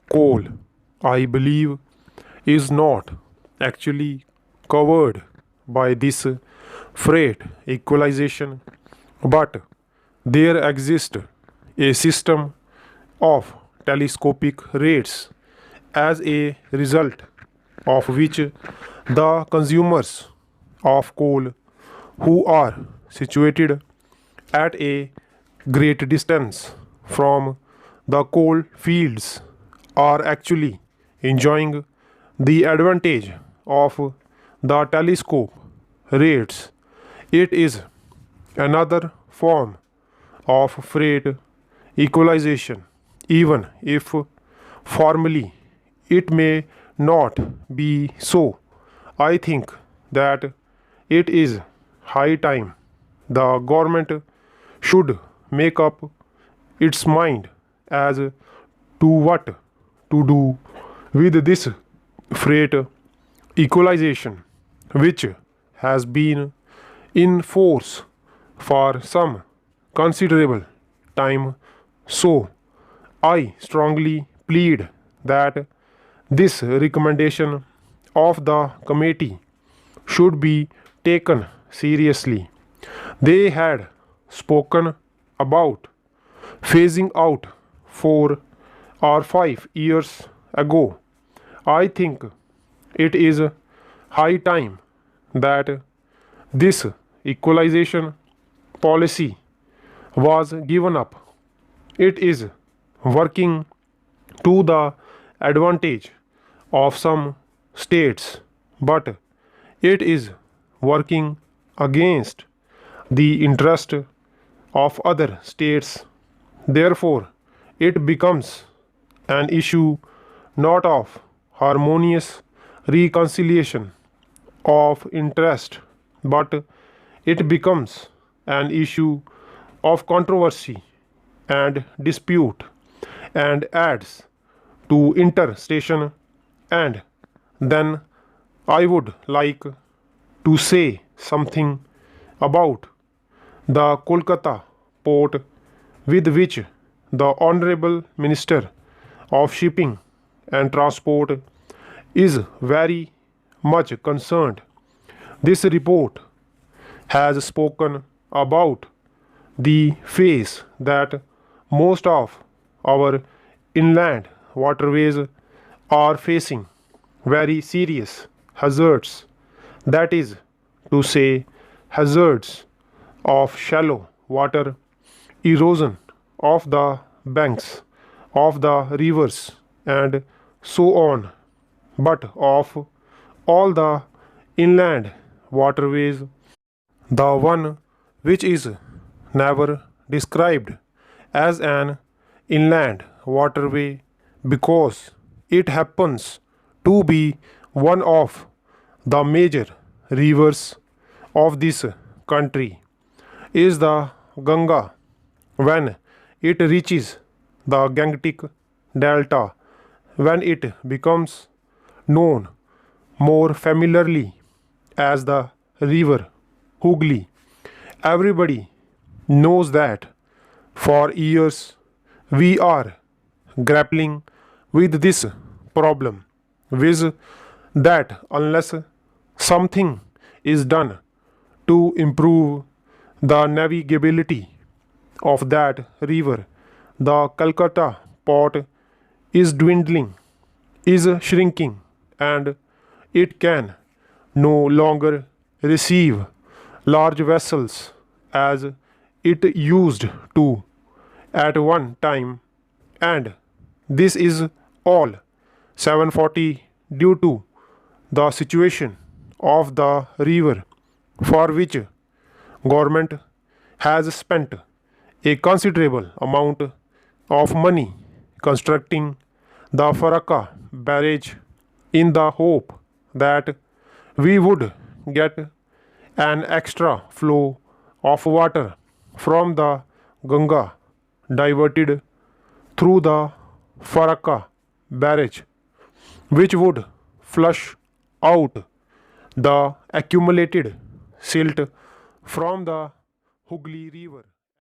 Coal, I believe, is not actually covered by this freight equalization, but there exists a system of telescopic rates as a result of which the consumers of coal who are situated at a great distance from the coal fields are actually enjoying the advantage of the telescope rates. It is another form of freight equalization, even if formally it may not be so. I think that it is high time the government should make up its mind as to what to do with this freight equalization, which has been in force for some considerable time. So, I strongly plead that this recommendation of the committee should be taken seriously. They had spoken about phasing out 4 or 5 years ago. I think it is high time that this equalization policy was given up. It is working to the advantage of some states, but it is working against the interest of other states. Therefore, it becomes an issue not of harmonious reconciliation of interest, but it becomes an issue of controversy and dispute and adds to interstation. And then I would like to say something about the Kolkata port, with which the Honorable Minister of Shipping and Transport is very much concerned. This report has spoken about the phase that most of our inland waterways are facing very serious hazards, that is to say, hazards of shallow water, erosion of the banks of the rivers, and so on. But of all the inland waterways, the one which is never described as an inland waterway because it happens to be one of the major rivers of this country is the Ganga. When it reaches the Gangetic Delta, when it becomes known more familiarly as the river Hooghly, everybody knows that for years we are grappling with this problem, with that unless something is done to improve the navigability of that river, the Calcutta port is dwindling, is shrinking, and it can no longer receive large vessels as it used to at one time, and this is all 740 due to the situation of the river, for which government has spent a considerable amount of money constructing the Farakka barrage in the hope that we would get an extra flow of water from the Ganga diverted through the Farakka barrage, which would flush out the accumulated silt from the Hooghly River.